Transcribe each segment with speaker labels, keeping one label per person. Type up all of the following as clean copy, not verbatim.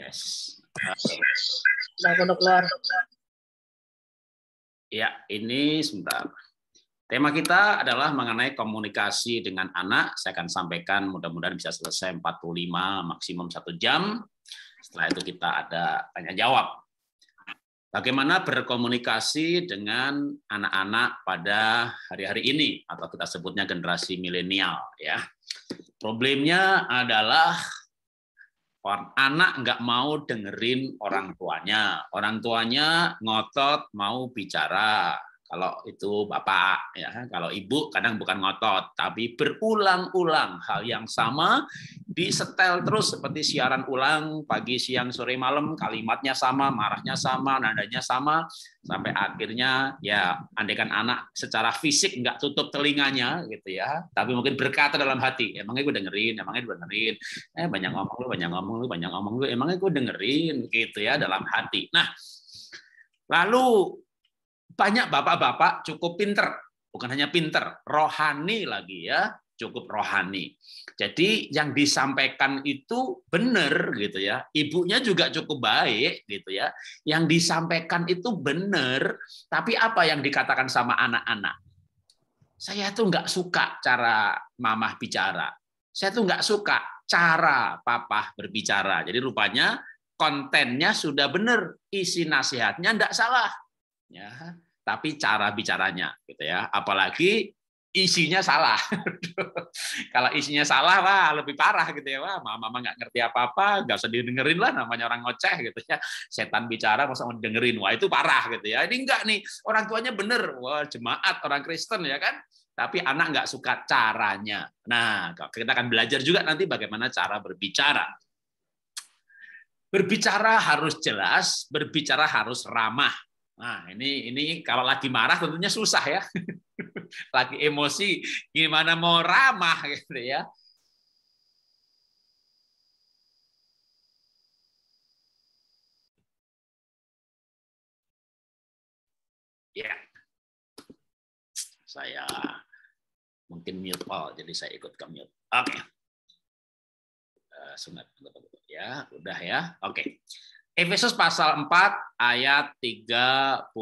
Speaker 1: Yes.
Speaker 2: Udah keluar.
Speaker 1: Ya, ini sebentar. Tema kita adalah mengenai komunikasi dengan anak. Saya akan sampaikan, mudah-mudahan bisa selesai 45, maksimum 1 jam. Setelah itu kita ada tanya jawab. Bagaimana berkomunikasi dengan anak-anak pada hari-hari ini, atau kita sebutnya generasi milenial, ya. Problemnya adalah anak nggak mau dengerin orang tuanya ngotot mau bicara. Kalau itu bapak, ya, kalau ibu kadang bukan ngotot, tapi berulang-ulang hal yang sama, disetel terus seperti siaran ulang pagi, siang, sore, malam, kalimatnya sama, marahnya sama, nadanya sama, sampai akhirnya ya andaikan anak secara fisik nggak tutup telinganya gitu ya, tapi mungkin berkata dalam hati, emangnya gue dengerin, banyak ngomong lu, emangnya gue dengerin gitu ya dalam hati. Nah, lalu banyak bapak-bapak cukup pinter, bukan hanya pinter, rohani lagi ya, cukup rohani. Jadi yang disampaikan itu benar gitu ya. Ibunya juga cukup baik gitu ya. Yang disampaikan itu benar, tapi apa yang dikatakan sama anak-anak? Saya tuh nggak suka cara mamah bicara. Saya tuh nggak suka cara papa berbicara. Jadi rupanya kontennya sudah benar, isi nasihatnya nggak salah. Ya, tapi cara bicaranya gitu ya, apalagi isinya salah. Kalau isinya salah, wah lebih parah gitu ya, wah mama nggak ngerti apa-apa, nggak usah didengerin lah, namanya orang ngoceh gitu ya, setan bicara masa mau dengerin, wah itu parah gitu ya. Ini enggak nih, orang tuanya bener, wah jemaat orang Kristen ya kan, tapi anak nggak suka caranya. Nah, kita akan belajar juga nanti bagaimana cara berbicara. Berbicara harus jelas, berbicara harus ramah. Nah, ini kalau lagi marah tentunya susah ya. Lagi emosi, gimana mau ramah gitu ya. Ya. Saya mungkin mute all, jadi saya ikut ke mute. Oke. Sunat ya, udah ya. Oke. Efesus pasal 4 ayat 32.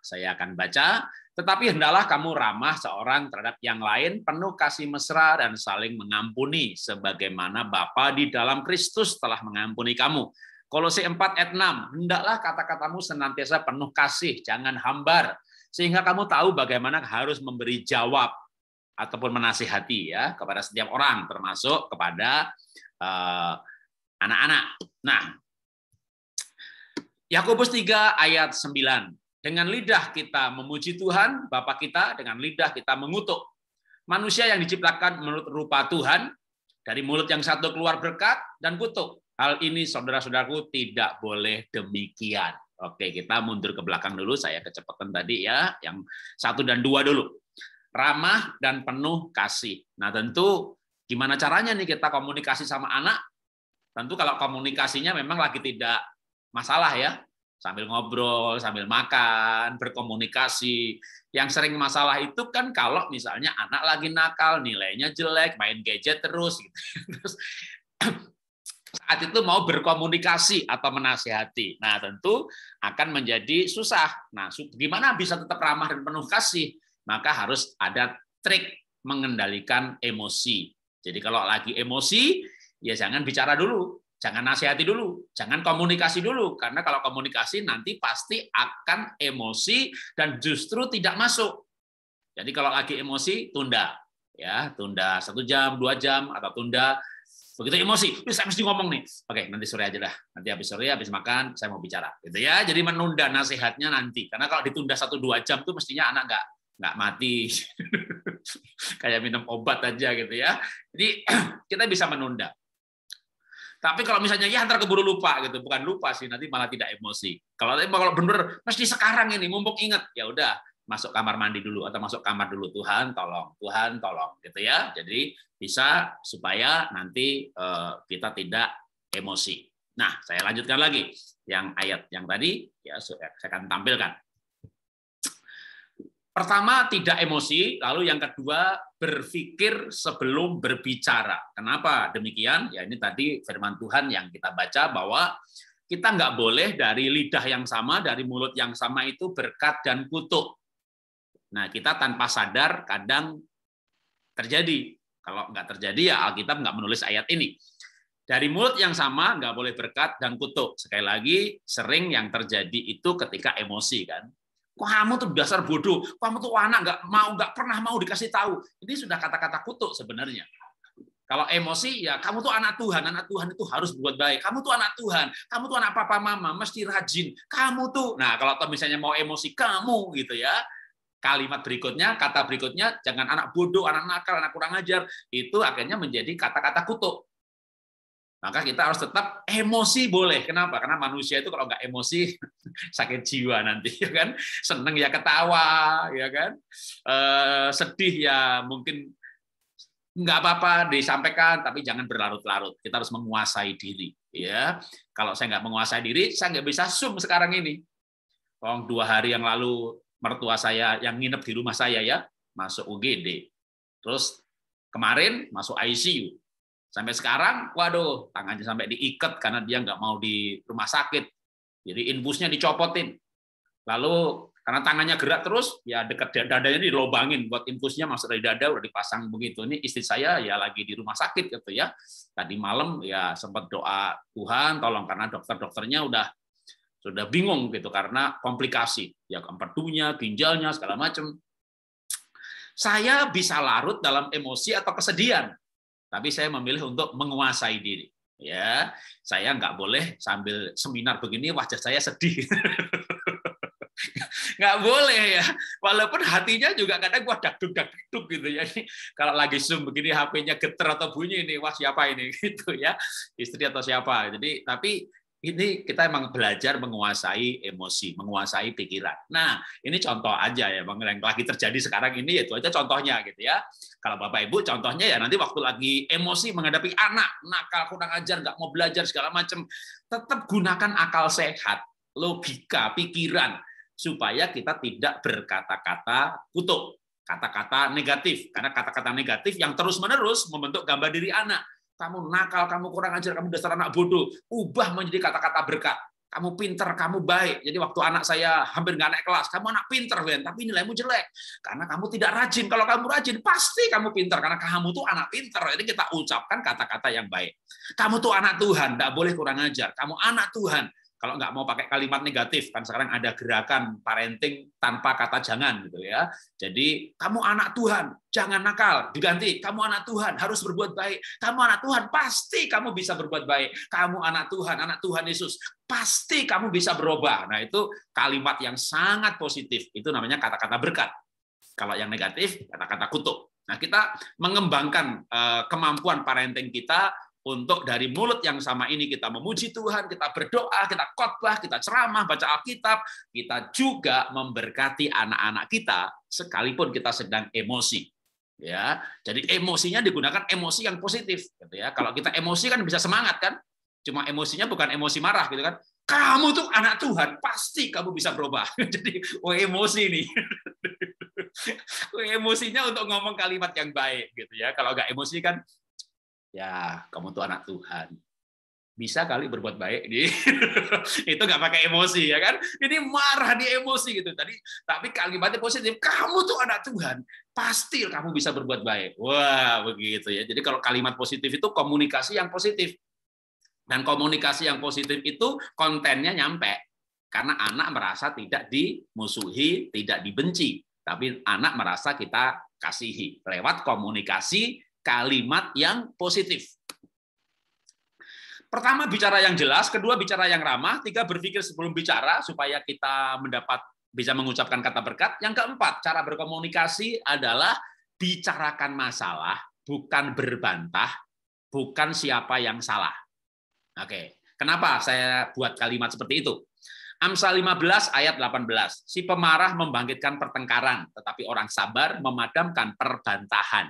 Speaker 1: Saya akan baca. Tetapi hendaklah kamu ramah seorang terhadap yang lain, penuh kasih mesra dan saling mengampuni, sebagaimana Bapa di dalam Kristus telah mengampuni kamu. Kolose 4 ayat 6. Hendaklah kata-katamu senantiasa penuh kasih, jangan hambar, sehingga kamu tahu bagaimana harus memberi jawab ataupun menasihati ya kepada setiap orang, termasuk kepada anak-anak. Nah, Yakobus 3 ayat 9. Dengan lidah kita memuji Tuhan, Bapa kita, dengan lidah kita mengutuk. Manusia yang diciptakan menurut rupa Tuhan, dari mulut yang satu keluar berkat dan kutuk. Hal ini saudara-saudaraku tidak boleh demikian. Oke, kita mundur ke belakang dulu, saya kecepatan tadi ya, yang 1 dan 2 dulu. Ramah dan penuh kasih. Nah, tentu gimana caranya nih kita komunikasi sama anak? Tentu kalau komunikasinya memang lagi tidak masalah ya, sambil ngobrol, sambil makan, berkomunikasi. Yang sering masalah itu kan kalau misalnya anak lagi nakal, nilainya jelek, main gadget terus, gitu. Terus saat itu mau berkomunikasi atau menasihati. Nah, tentu akan menjadi susah. Nah, gimana bisa tetap ramah dan penuh kasih? Maka harus ada trik mengendalikan emosi. Jadi kalau lagi emosi, ya jangan bicara dulu. Jangan nasihati dulu, jangan komunikasi dulu, karena kalau komunikasi nanti pasti akan emosi dan justru tidak masuk. Jadi kalau lagi emosi, tunda, ya tunda 1 jam, 2 jam, atau tunda begitu emosi. Saya mesti ngomong nih, oke nanti sore aja dah, nanti habis sore, habis makan saya mau bicara, gitu ya. Jadi menunda nasihatnya nanti, karena kalau ditunda 1-2 jam tuh mestinya anak nggak mati, kayak minum obat aja gitu ya. Jadi kita bisa menunda. Tapi kalau misalnya ya antar keburu lupa gitu, bukan lupa sih, nanti malah tidak emosi. Kalau benar mesti sekarang ini mumpung ingat, ya udah masuk kamar mandi dulu atau masuk kamar dulu, Tuhan tolong gitu ya. Jadi bisa supaya nanti kita tidak emosi. Nah, saya lanjutkan lagi yang ayat yang tadi ya saya akan tampilkan. Pertama, tidak emosi, lalu yang kedua, berpikir sebelum berbicara. Kenapa demikian? Ya ini tadi firman Tuhan yang kita baca bahwa kita nggak boleh dari lidah yang sama, dari mulut yang sama itu berkat dan kutuk. Nah, kita tanpa sadar kadang terjadi. Kalau nggak terjadi, ya Alkitab nggak menulis ayat ini. Dari mulut yang sama nggak boleh berkat dan kutuk. Sekali lagi, sering yang terjadi itu ketika emosi kan. Kamu tuh dasar bodoh, kamu tuh anak nggak pernah mau dikasih tahu. Ini sudah kata-kata kutuk sebenarnya. Kalau emosi, ya kamu tuh anak Tuhan itu harus berbuat baik. Kamu tuh anak Tuhan, kamu tuh anak papa mama, mesti rajin. Kamu tuh, nah kalau misalnya mau emosi kamu gitu ya, kalimat berikutnya, kata berikutnya, jangan anak bodoh, anak nakal, anak kurang ajar, itu akhirnya menjadi kata-kata kutuk. Maka kita harus tetap emosi boleh. Kenapa? Karena manusia itu kalau nggak emosi sakit jiwa nanti, ya kan? Seneng ya ketawa, ya kan? Sedih ya mungkin nggak apa-apa disampaikan, tapi jangan berlarut-larut. Kita harus menguasai diri. Ya, kalau saya nggak menguasai diri, saya nggak bisa Zoom sekarang ini. 2 hari yang lalu mertua saya yang nginep di rumah saya ya masuk UGD. Terus kemarin masuk ICU. Sampai sekarang, waduh, tangannya sampai diikat karena dia nggak mau di rumah sakit. Jadi infusnya dicopotin. Lalu karena tangannya gerak terus, ya dekat dadanya dilobangin buat infusnya masuk dari dada, udah dipasang begitu. Ini istri saya ya lagi di rumah sakit gitu ya. Tadi malam ya sempat doa, Tuhan tolong, karena dokter-dokternya sudah bingung gitu karena komplikasi. Ya empedunya, ginjalnya, segala macam. Saya bisa larut dalam emosi atau kesedihan. Tapi saya memilih untuk menguasai diri. Ya, saya nggak boleh sambil seminar begini wajah saya sedih. Nggak boleh ya. Walaupun hatinya juga kadang wah dagduk gitu ya. Kalau lagi Zoom begini HP-nya geter atau bunyi ini, wah siapa ini gitu ya. Istri atau siapa. Jadi tapi ini kita emang belajar menguasai emosi, menguasai pikiran. Nah, ini contoh aja ya, Bang, yang lagi terjadi sekarang ini, itu aja contohnya gitu ya. Kalau Bapak Ibu contohnya ya nanti waktu lagi emosi menghadapi anak, nakal, kurang ajar, nggak mau belajar segala macam, tetap gunakan akal sehat, logika, pikiran, supaya kita tidak berkata-kata kutuk, kata-kata negatif. Karena kata-kata negatif yang terus-menerus membentuk gambar diri anak. Kamu nakal, kamu kurang ajar, kamu dasar anak bodoh. Ubah menjadi kata-kata berkat. Kamu pinter, kamu baik. Jadi waktu anak saya hampir nggak naik kelas, kamu anak pinter, Ben, tapi nilaimu jelek. Karena kamu tidak rajin. Kalau kamu rajin, pasti kamu pinter. Karena kamu tuh anak pinter. Jadi kita ucapkan kata-kata yang baik. Kamu tuh anak Tuhan, nggak boleh kurang ajar. Kamu anak Tuhan. Kalau nggak mau pakai kalimat negatif, kan sekarang ada gerakan parenting tanpa kata jangan gitu ya. Jadi kamu anak Tuhan, jangan nakal, diganti kamu anak Tuhan, harus berbuat baik. Kamu anak Tuhan, pasti kamu bisa berbuat baik. Kamu anak Tuhan Yesus, pasti kamu bisa berubah. Nah, itu kalimat yang sangat positif. Itu namanya kata-kata berkat. Kalau yang negatif, kata-kata kutuk. Nah, kita mengembangkan kemampuan parenting kita untuk dari mulut yang sama ini kita memuji Tuhan, kita berdoa, kita khotbah, kita ceramah, baca Alkitab, kita juga memberkati anak-anak kita sekalipun kita sedang emosi. Ya, jadi emosinya digunakan emosi yang positif, gitu ya. Kalau kita emosi kan bisa semangat kan, cuma emosinya bukan emosi marah, gitu kan. Kamu tuh anak Tuhan, pasti kamu bisa berubah. Jadi, emosi nih. Emosinya untuk ngomong kalimat yang baik, gitu ya. Kalau nggak emosi kan, ya kamu tuh anak Tuhan, bisa kali berbuat baik. Itu nggak pakai emosi ya kan, ini marah di emosi gitu tadi, tapi kalimatnya positif, kamu tuh anak Tuhan, pasti kamu bisa berbuat baik. Wah begitu ya. Jadi kalau kalimat positif itu komunikasi yang positif, dan komunikasi yang positif itu kontennya nyampe, karena anak merasa tidak dimusuhi, tidak dibenci, tapi anak merasa kita kasihi lewat komunikasi kalimat yang positif. Pertama, bicara yang jelas. Kedua, bicara yang ramah. Tiga, berpikir sebelum bicara supaya kita bisa mengucapkan kata berkat. Yang keempat, cara berkomunikasi adalah bicarakan masalah, bukan berbantah, bukan siapa yang salah. Oke, kenapa saya buat kalimat seperti itu? Amsal 15 ayat 18. Si pemarah membangkitkan pertengkaran, tetapi orang sabar memadamkan perbantahan.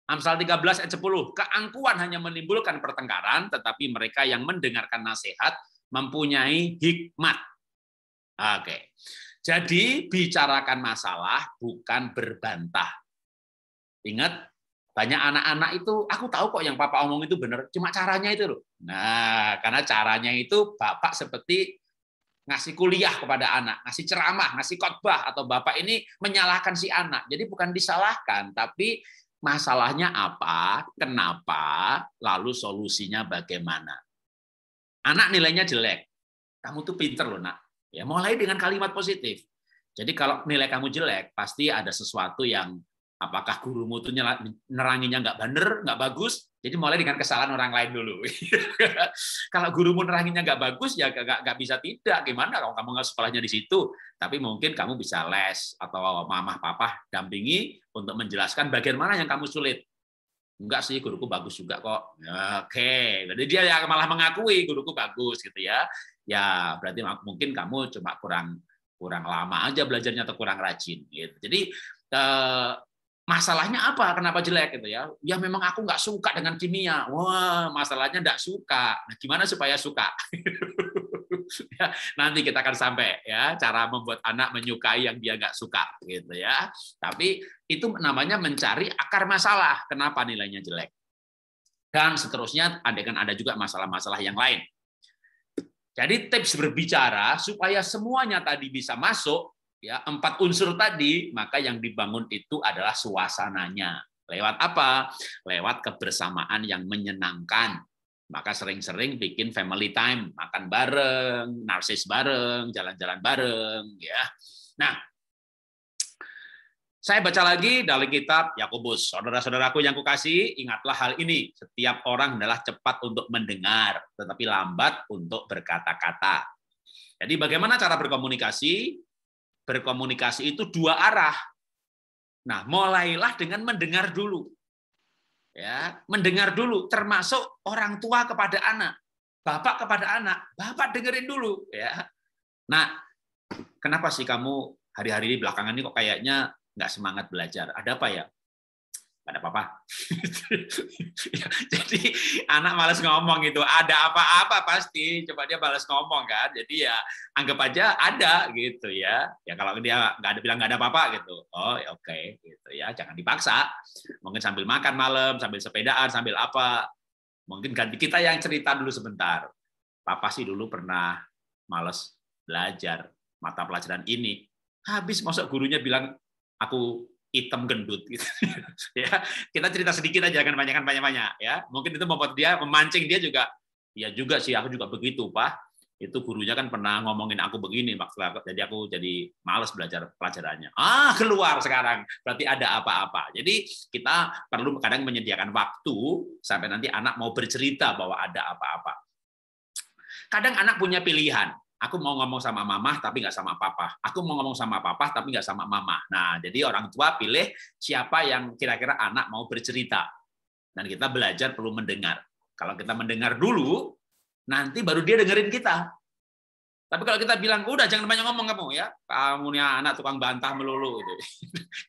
Speaker 1: Amsal 13 ayat 10, keangkuhan hanya menimbulkan pertengkaran, tetapi mereka yang mendengarkan nasihat mempunyai hikmat. Oke. Jadi bicarakan masalah, bukan berbantah. Ingat, banyak anak-anak itu, aku tahu kok yang papa omong itu benar, cuma caranya itu loh. Nah, karena caranya itu bapak seperti ngasih kuliah kepada anak, ngasih ceramah, ngasih khotbah, atau bapak ini menyalahkan si anak. Jadi bukan disalahkan, tapi masalahnya apa, kenapa, lalu solusinya bagaimana. Anak nilainya jelek, kamu tuh pinter loh nak. Ya, mulai dengan kalimat positif. Jadi kalau nilai kamu jelek, pasti ada sesuatu yang apakah gurumu tuh neranginya nggak bener, nggak bagus. Jadi mulai dengan kesalahan orang lain dulu. Kalau gurumu neranginya nggak bagus, ya nggak bisa tidak. Gimana kalau kamu nggak sekolahnya di situ? Tapi mungkin kamu bisa les atau mamah papa dampingi untuk menjelaskan bagian mana yang kamu sulit. Enggak sih, guruku bagus juga kok. Oke, jadi dia yang malah mengakui guruku bagus gitu ya. Ya berarti mungkin kamu cuma kurang lama aja belajarnya atau kurang rajin gitu. Jadi masalahnya apa? Kenapa jelek gitu ya? Ya memang aku nggak suka dengan kimia. Wah, masalahnya nggak suka. Nah, gimana supaya suka? Ya, nanti kita akan sampai ya cara membuat anak menyukai yang dia nggak suka gitu ya. Tapi itu namanya mencari akar masalah. Kenapa nilainya jelek? Dan seterusnya, ada juga masalah-masalah yang lain. Jadi tips berbicara supaya semuanya tadi bisa masuk, ya 4 unsur tadi, maka yang dibangun itu adalah suasananya. Lewat apa? Lewat kebersamaan yang menyenangkan. Maka sering-sering bikin family time, makan bareng, narsis bareng, jalan-jalan bareng, ya. Nah, saya baca lagi dari kitab Yakobus. Saudara-saudaraku yang kukasihi, ingatlah hal ini. Setiap orang adalah cepat untuk mendengar, tetapi lambat untuk berkata-kata. Jadi bagaimana cara berkomunikasi? Berkomunikasi itu 2 arah. Nah, mulailah dengan mendengar dulu. Ya, mendengar dulu, termasuk orang tua kepada anak. Bapak kepada anak, bapak dengerin dulu. Ya. Nah, kenapa sih kamu hari-hari ini belakangan ini kok kayaknya nggak semangat belajar? Ada apa ya? Nggak ada apa-apa. Jadi anak malas ngomong itu. Ada apa-apa pasti. Coba dia malas ngomong kan. Jadi ya anggap aja ada gitu ya. Ya kalau dia nggak ada bilang nggak ada apa-apa gitu. Oh ya oke gitu ya. Jangan dipaksa. Mungkin sambil makan malam, sambil sepedaan, sambil apa. Mungkin ganti kita yang cerita dulu sebentar. Papa sih dulu pernah malas belajar mata pelajaran ini. Habis masuk gurunya bilang aku hitam gendut gitu. Ya, kita cerita sedikit aja, kan banyak ya. Mungkin itu membuat dia, memancing dia juga. Ya juga sih, aku juga begitu, Pak. Itu gurunya kan pernah ngomongin aku begini, jadi aku jadi malas belajar pelajarannya. Keluar sekarang, berarti ada apa-apa. Jadi kita perlu kadang menyediakan waktu sampai nanti anak mau bercerita bahwa ada apa-apa. Kadang anak punya pilihan. Aku mau ngomong sama mama tapi nggak sama papa. Aku mau ngomong sama papa tapi nggak sama mama. Nah, jadi orang tua pilih siapa yang kira-kira anak mau bercerita. Dan kita belajar perlu mendengar. Kalau kita mendengar dulu, nanti baru dia dengerin kita. Tapi kalau kita bilang, udah jangan banyak ngomong kamu ya, kamu nih anak tukang bantah melulu. Gitu.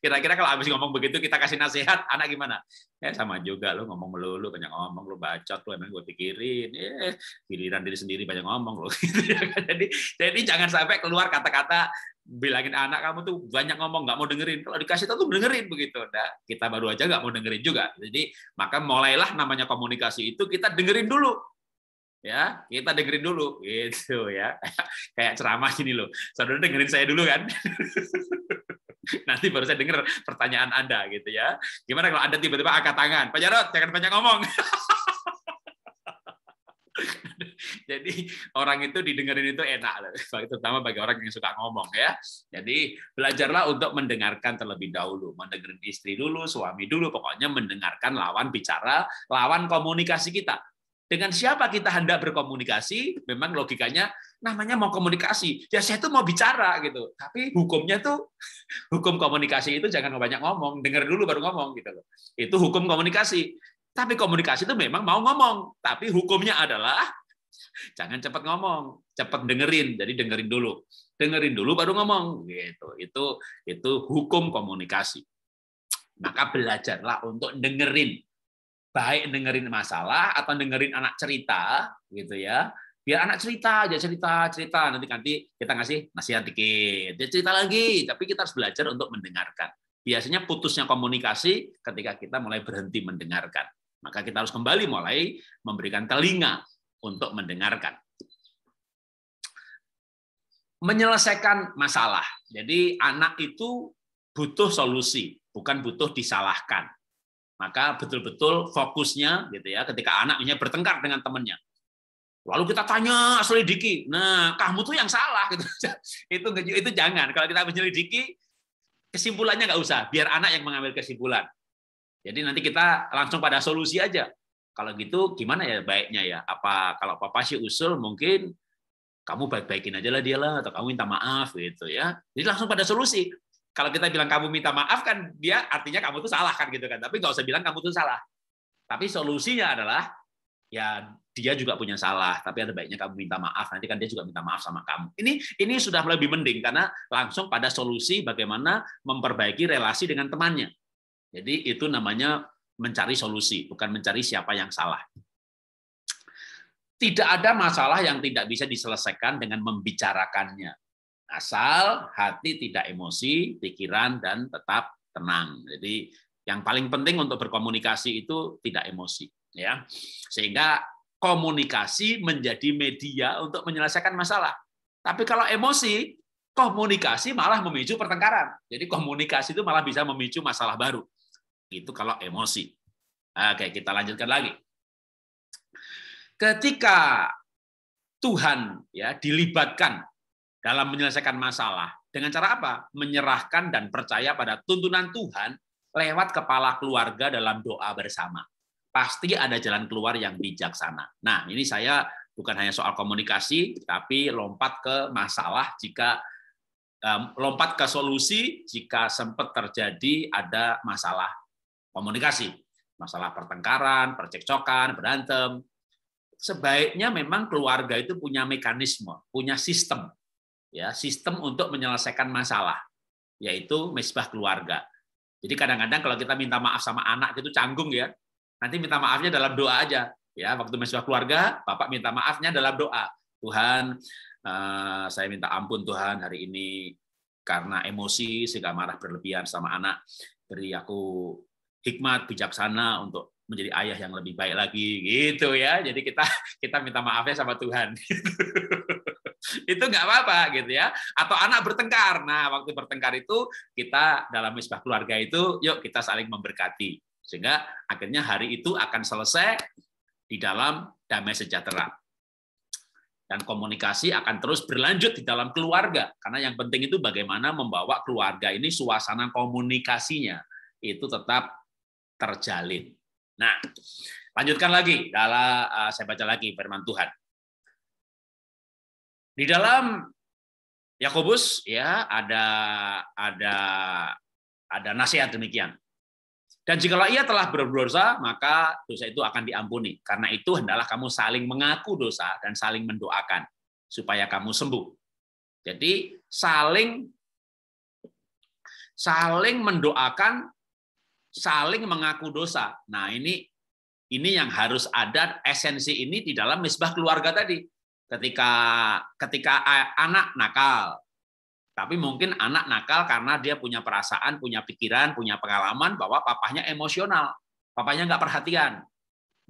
Speaker 1: Kira-kira kalau habis ngomong begitu kita kasih nasihat, anak gimana? Sama juga lo ngomong melulu, banyak ngomong, lo bacot, lo emang gue pikirin, giliran diri sendiri banyak ngomong lo. Jadi jangan sampai keluar kata-kata bilangin anak kamu tuh banyak ngomong, nggak mau dengerin. Kalau dikasih tahu tuh dengerin begitu. Nah, kita baru aja nggak mau dengerin juga. Jadi maka mulailah namanya komunikasi itu kita dengerin dulu. Ya, kita dengerin dulu gitu ya. Kayak ceramah gini loh. Saudara dengerin saya dulu kan. Nanti baru saya dengar pertanyaan Anda gitu ya. Gimana kalau Anda tiba-tiba angkat tangan? Pak Jarod, jangan banyak ngomong. Jadi orang itu didengerin itu enak, terutama bagi orang yang suka ngomong ya. Jadi belajarlah untuk mendengarkan terlebih dahulu, mendengarin istri dulu, suami dulu, pokoknya mendengarkan lawan bicara, lawan komunikasi kita. Dengan siapa kita hendak berkomunikasi, memang logikanya namanya mau komunikasi. Ya saya tuh mau bicara gitu. Tapi hukumnya tuh hukum komunikasi itu jangan banyak ngomong, dengar dulu baru ngomong gitu loh. Itu hukum komunikasi. Tapi komunikasi itu memang mau ngomong, tapi hukumnya adalah jangan cepat ngomong, cepat dengerin. Jadi dengerin dulu baru ngomong gitu. Itu hukum komunikasi. Maka belajarlah untuk dengerin. Baik dengerin masalah atau dengerin anak cerita gitu ya. Biar anak cerita aja, cerita. Nanti kita ngasih nasihat dikit. Dia cerita lagi, tapi kita harus belajar untuk mendengarkan. Biasanya putusnya komunikasi ketika kita mulai berhenti mendengarkan. Maka kita harus kembali mulai memberikan telinga untuk mendengarkan. Menyelesaikan masalah. Jadi anak itu butuh solusi, bukan butuh disalahkan. Maka betul-betul fokusnya gitu ya, ketika anaknya bertengkar dengan temannya. Lalu kita tanya, selidiki. Nah, kamu tuh yang salah gitu. Itu jangan. Kalau kita menyelidiki, kesimpulannya nggak usah. Biar anak yang mengambil kesimpulan. Jadi nanti kita langsung pada solusi aja. Kalau gitu gimana ya baiknya ya? Apa kalau papa sih usul mungkin kamu baik-baikin aja lah dia lah, atau kamu minta maaf gitu ya. Jadi langsung pada solusi. Kalau kita bilang kamu minta maaf kan dia artinya kamu tuh salah kan gitu kan. Tapi nggak usah bilang kamu tuh salah. Tapi solusinya adalah ya dia juga punya salah, tapi ada baiknya kamu minta maaf, nanti kan dia juga minta maaf sama kamu. Ini sudah lebih mending karena langsung pada solusi bagaimana memperbaiki relasi dengan temannya. Jadi itu namanya mencari solusi, bukan mencari siapa yang salah. Tidak ada masalah yang tidak bisa diselesaikan dengan membicarakannya. Asal hati tidak emosi, pikiran dan tetap tenang. Jadi yang paling penting untuk berkomunikasi itu tidak emosi, ya. Sehingga komunikasi menjadi media untuk menyelesaikan masalah. Tapi kalau emosi, komunikasi malah memicu pertengkaran. Jadi komunikasi itu malah bisa memicu masalah baru. Itu kalau emosi. Oke, kita lanjutkan lagi. Ketika Tuhan ya dilibatkan dalam menyelesaikan masalah, dengan cara apa? Menyerahkan dan percaya pada tuntunan Tuhan lewat kepala keluarga dalam doa bersama. Pasti ada jalan keluar yang bijaksana. Nah, ini saya bukan hanya soal komunikasi, tapi lompat ke masalah lompat ke solusi jika sempat terjadi ada masalah komunikasi, masalah pertengkaran, percekcokan, berantem. Sebaiknya memang keluarga itu punya mekanisme, punya sistem, ya, sistem untuk menyelesaikan masalah, yaitu mesbah keluarga. Jadi kadang-kadang kalau kita minta maaf sama anak itu canggung ya. Nanti minta maafnya dalam doa aja, ya. Waktu mesbah keluarga, bapak minta maafnya dalam doa. Tuhan, saya minta ampun Tuhan hari ini karena emosi sehingga marah berlebihan sama anak. Beri aku hikmat bijaksana untuk menjadi ayah yang lebih baik lagi, gitu ya. Jadi kita minta maafnya sama Tuhan. Itu nggak apa-apa gitu ya. Atau anak bertengkar. Nah, waktu bertengkar itu kita dalam mesbah keluarga itu, yuk kita saling memberkati. Sehingga akhirnya hari itu akan selesai di dalam damai sejahtera. Dan komunikasi akan terus berlanjut di dalam keluarga. Karena yang penting itu bagaimana membawa keluarga ini suasana komunikasinya itu tetap terjalin. Nah, lanjutkan lagi. Saya baca lagi firman Tuhan. Di dalam Yakobus ya ada nasihat demikian. Dan jikalau ia telah berbuat dosa, maka dosa itu akan diampuni. Karena itu hendaklah kamu saling mengaku dosa dan saling mendoakan supaya kamu sembuh. Jadi saling mendoakan, saling mengaku dosa. Nah, ini yang harus ada, esensi ini di dalam mesbah keluarga tadi. Ketika anak nakal, tapi mungkin anak nakal karena dia punya perasaan, punya pikiran, punya pengalaman bahwa papahnya emosional, papahnya nggak perhatian.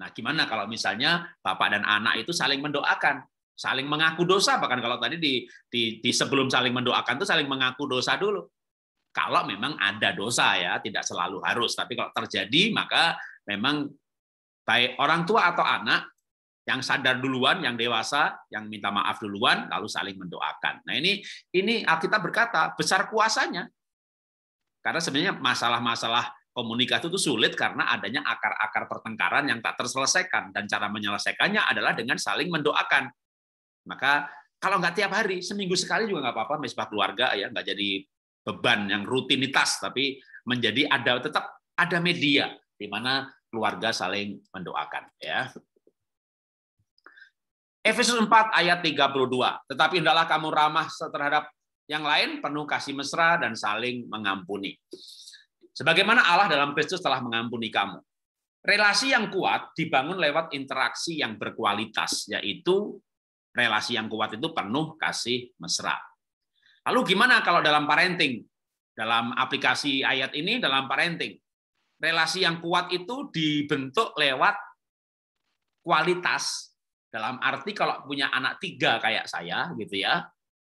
Speaker 1: Nah, gimana kalau misalnya bapak dan anak itu saling mendoakan, saling mengaku dosa, bahkan kalau tadi di sebelum saling mendoakan itu saling mengaku dosa dulu. Kalau memang ada dosa ya, tidak selalu harus, tapi kalau terjadi maka memang baik orang tua atau anak yang sadar duluan, yang dewasa, yang minta maaf duluan, lalu saling mendoakan. Nah, ini Alkitab berkata besar kuasanya. Karena sebenarnya masalah-masalah komunikasi itu sulit karena adanya akar-akar pertengkaran yang tak terselesaikan, dan cara menyelesaikannya adalah dengan saling mendoakan. Maka kalau nggak tiap hari, seminggu sekali juga nggak apa-apa, mesbah keluarga ya, nggak jadi beban yang rutinitas, tapi menjadi tetap ada media di mana keluarga saling mendoakan ya. Efesus 4 ayat 32. Tetapi hendaklah kamu ramah terhadap yang lain, penuh kasih mesra dan saling mengampuni. Sebagaimana Allah dalam Kristus telah mengampuni kamu. Relasi yang kuat dibangun lewat interaksi yang berkualitas, yaitu relasi yang kuat itu penuh kasih mesra. Lalu gimana kalau dalam parenting? Dalam aplikasi ayat ini, dalam parenting, relasi yang kuat itu dibentuk lewat kualitas. Dalam arti kalau punya anak 3 kayak saya, gitu ya,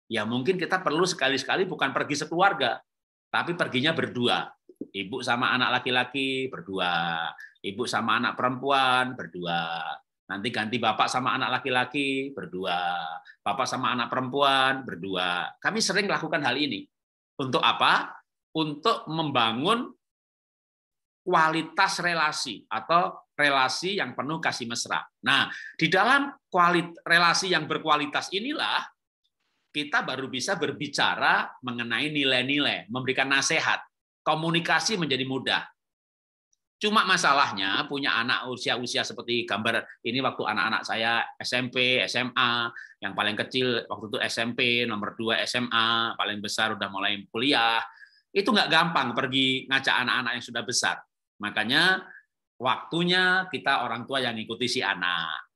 Speaker 1: ya mungkin kita perlu sekali-sekali bukan pergi sekeluarga, tapi perginya berdua. Ibu sama anak laki-laki berdua, ibu sama anak perempuan berdua. Nanti ganti bapak sama anak laki-laki berdua, bapak sama anak perempuan berdua. Kami sering lakukan hal ini. Untuk apa? Untuk membangun kualitas relasi atau relasi yang penuh kasih mesra. Nah, di dalam relasi yang berkualitas inilah kita baru bisa berbicara mengenai nilai-nilai, memberikan nasihat. Komunikasi menjadi mudah. Cuma masalahnya punya anak usia-usia seperti gambar ini waktu anak-anak saya SMP, SMA, yang paling kecil waktu itu SMP, nomor 2 SMA, paling besar udah mulai kuliah. Itu nggak gampang pergi ngajak anak-anak yang sudah besar. Makanya waktunya kita orang tua yang ngikuti si anak.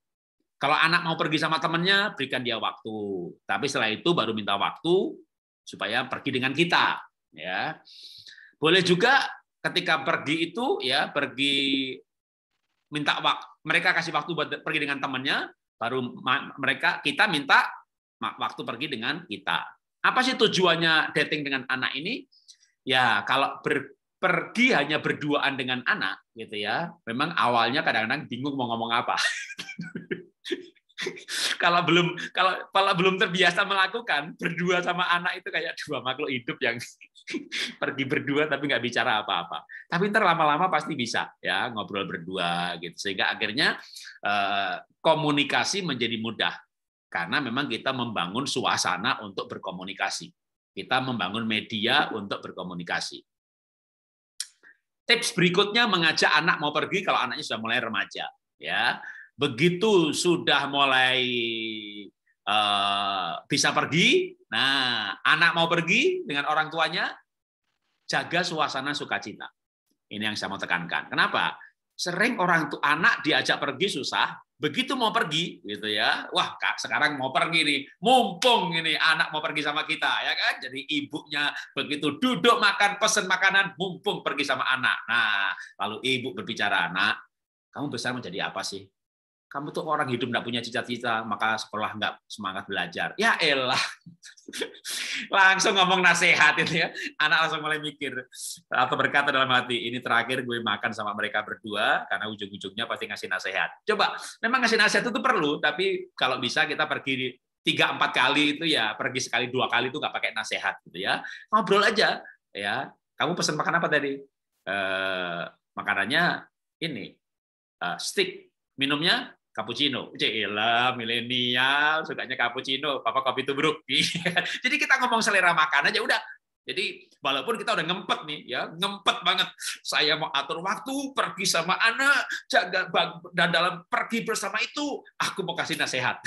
Speaker 1: Kalau anak mau pergi sama temannya, berikan dia waktu. Tapi setelah itu baru minta waktu supaya pergi dengan kita. Ya, boleh juga ketika pergi itu ya pergi minta waktu, mereka kasih waktu buat pergi dengan temannya, baru kita minta waktu pergi dengan kita. Apa sih tujuannya dating dengan anak ini? Ya kalau pergi hanya berduaan dengan anak gitu ya, memang awalnya kadang-kadang bingung mau ngomong apa. Kalau belum terbiasa melakukan berdua sama anak itu kayak dua makhluk hidup yang pergi berdua tapi nggak bicara apa-apa. Tapi ntar lama-lama pasti bisa ya ngobrol berdua gitu, sehingga akhirnya komunikasi menjadi mudah karena memang kita membangun suasana untuk berkomunikasi. Kita membangun media untuk berkomunikasi. Tips berikutnya mengajak anak mau pergi kalau anaknya sudah mulai remaja ya. Begitu sudah mulai bisa pergi, nah anak mau pergi dengan orang tuanya, jaga suasana sukacita. Ini yang saya mau tekankan. Kenapa? Sering anak diajak pergi susah, begitu mau pergi, gitu ya. Wah, Kak, sekarang mau pergi nih, mumpung ini anak mau pergi sama kita, ya kan? Jadi ibunya begitu duduk makan, pesen makanan, mumpung pergi sama anak. Nah, lalu ibu berbicara, "Nak, kamu besar menjadi apa sih? Kamu tuh orang hidup nggak punya cita-cita, maka sekolah nggak semangat belajar." Ya elah, langsung ngomong nasihat itu ya. Anak langsung mulai mikir atau berkata dalam hati, ini terakhir gue makan sama mereka berdua, karena ujung-ujungnya pasti ngasih nasihat. Coba, memang ngasih nasihat itu perlu, tapi kalau bisa kita pergi 3-4 kali itu ya, pergi sekali 2 kali itu nggak pakai nasihat gitu ya. Ngobrol aja ya. Kamu pesan makan apa tadi? Makanannya ini stick, minumnya cappuccino. Cila milenial sukanya cappuccino, papa kopi tubruk. Jadi kita ngomong selera makan aja udah. Jadi walaupun kita udah ngempet nih ya, ngempet banget. Saya mau atur waktu pergi sama anak, jaga, dan dalam pergi bersama itu aku mau kasih nasihat.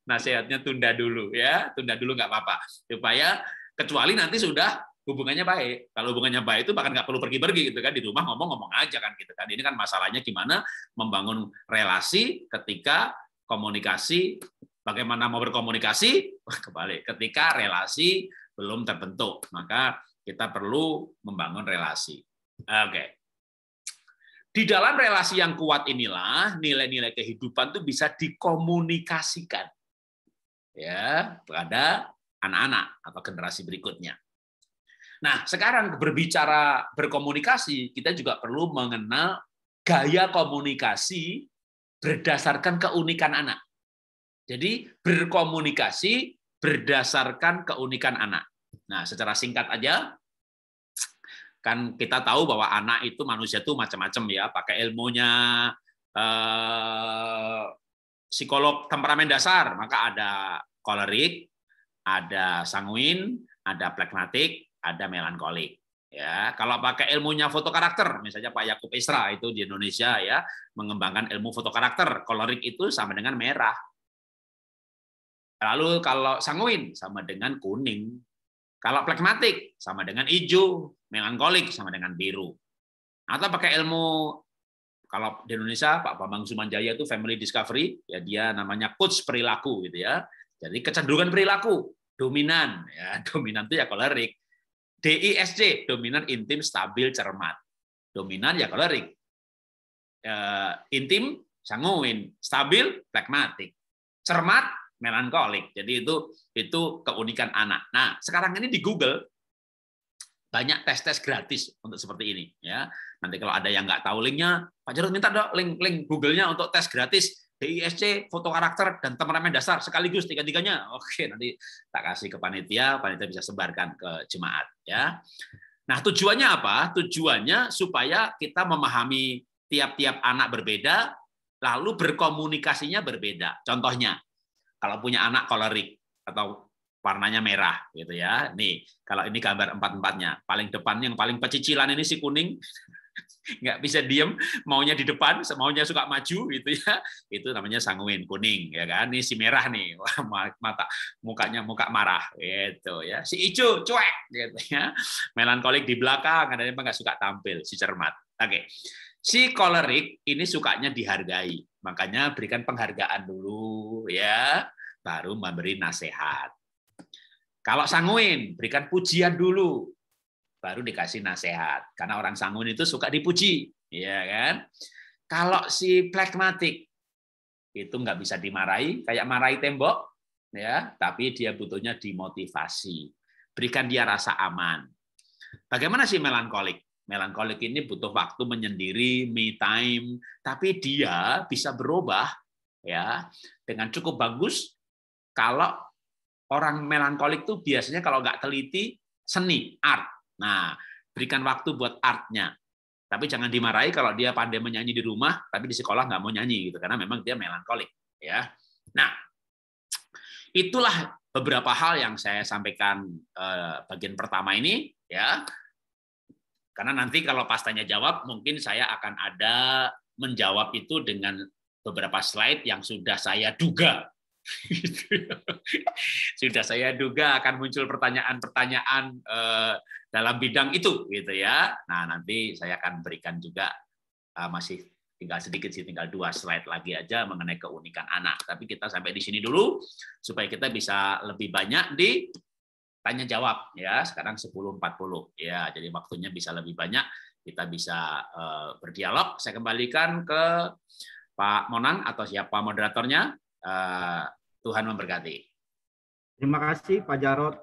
Speaker 1: Nasihatnya tunda dulu ya, tunda dulu nggak apa-apa. Supaya kecuali nanti sudah hubungannya baik. Kalau hubungannya baik itu bahkan nggak perlu pergi-pergi gitu kan, di rumah ngomong-ngomong aja kan gitu kan. Ini kan masalahnya gimana membangun relasi ketika komunikasi, bagaimana mau berkomunikasi kebalik ketika relasi belum terbentuk, maka kita perlu membangun relasi. Oke. Di dalam relasi yang kuat inilah nilai-nilai kehidupan itu bisa dikomunikasikan ya kepada anak-anak atau generasi berikutnya. Nah, sekarang berbicara berkomunikasi, kita juga perlu mengenal gaya komunikasi berdasarkan keunikan anak. Jadi, berkomunikasi berdasarkan keunikan anak. Nah, secara singkat aja, kan kita tahu bahwa anak itu manusia itu macam-macam ya, pakai ilmunya psikolog temperamen dasar, maka ada kolerik, ada sanguin, ada plekmatik, ada melankolik. Ya, kalau pakai ilmunya foto karakter, misalnya Pak Yakub Isra itu di Indonesia ya, mengembangkan ilmu foto karakter, kolerik itu sama dengan merah. Lalu kalau sanguin sama dengan kuning. Kalau plekmatik sama dengan hijau, melankolik sama dengan biru. Atau pakai ilmu kalau di Indonesia Pak Bambang Sumanjaya itu family discovery, ya dia namanya coach perilaku gitu ya. Jadi kecenderungan perilaku dominan, ya dominan itu ya kolerik. DISC dominan, intim, stabil, cermat. Dominan ya kolerik. Intim, sanguin, stabil, pragmatik, cermat, melankolik. Jadi itu keunikan anak. Nah sekarang ini di Google banyak tes-tes gratis untuk seperti ini ya. Nanti kalau ada yang nggak tahu linknya, Pak Jarod minta dong link Google-nya untuk tes gratis DISC, foto karakter dan temperamen dasar sekaligus tiga-tiganya. Oke, nanti tak kasih ke panitia bisa sebarkan ke jemaat ya. Nah, tujuannya apa? Tujuannya supaya kita memahami tiap-tiap anak berbeda, lalu berkomunikasinya berbeda. Contohnya, kalau punya anak kolerik atau warnanya merah gitu ya. Nih, kalau ini gambar empat-empatnya. Paling depan yang paling pecicilan ini si kuning, nggak bisa diem, maunya di depan, maunya suka maju gitu ya. Itu namanya sanguin, kuning ya kan. Ini si merah nih, mukanya muka marah gitu ya. Si hijau cuek gitu ya. Melankolik di belakang, kadang-kadang nggak suka tampil, si cermat. Oke. Si kolerik ini sukanya dihargai. Makanya berikan penghargaan dulu ya, baru memberi nasihat. Kalau sanguin, berikan pujian dulu, baru dikasih nasihat. Karena orang sanguin itu suka dipuji, ya kan? Kalau si pragmatik itu nggak bisa dimarahi, kayak marahi tembok, ya. Tapi dia butuhnya dimotivasi, berikan dia rasa aman. Bagaimana sih melankolik? Melankolik ini butuh waktu menyendiri, me time, tapi dia bisa berubah, ya, dengan cukup bagus kalau orang melankolik tuh biasanya kalau nggak teliti, seni, art. Nah, berikan waktu buat artnya. Tapi jangan dimarahi kalau dia pandai menyanyi di rumah, tapi di sekolah nggak mau nyanyi gitu, karena memang dia melankolik. Ya. Nah, itulah beberapa hal yang saya sampaikan bagian pertama ini. Ya. Karena nanti kalau pas tanya jawab, mungkin saya akan ada menjawab itu dengan beberapa slide yang sudah saya duga. Sudah saya duga akan muncul pertanyaan-pertanyaan dalam bidang itu gitu ya. Nah, nanti saya akan berikan juga masih tinggal sedikit sih, tinggal 2 slide lagi aja mengenai keunikan anak. Tapi kita sampai di sini dulu supaya kita bisa lebih banyak di tanya jawab ya. Sekarang 10.40 ya. Jadi waktunya bisa lebih banyak, kita bisa berdialog. Saya kembalikan ke Pak Monang atau siapa moderatornya. Tuhan memberkati.
Speaker 3: Terima kasih Pak Jarod.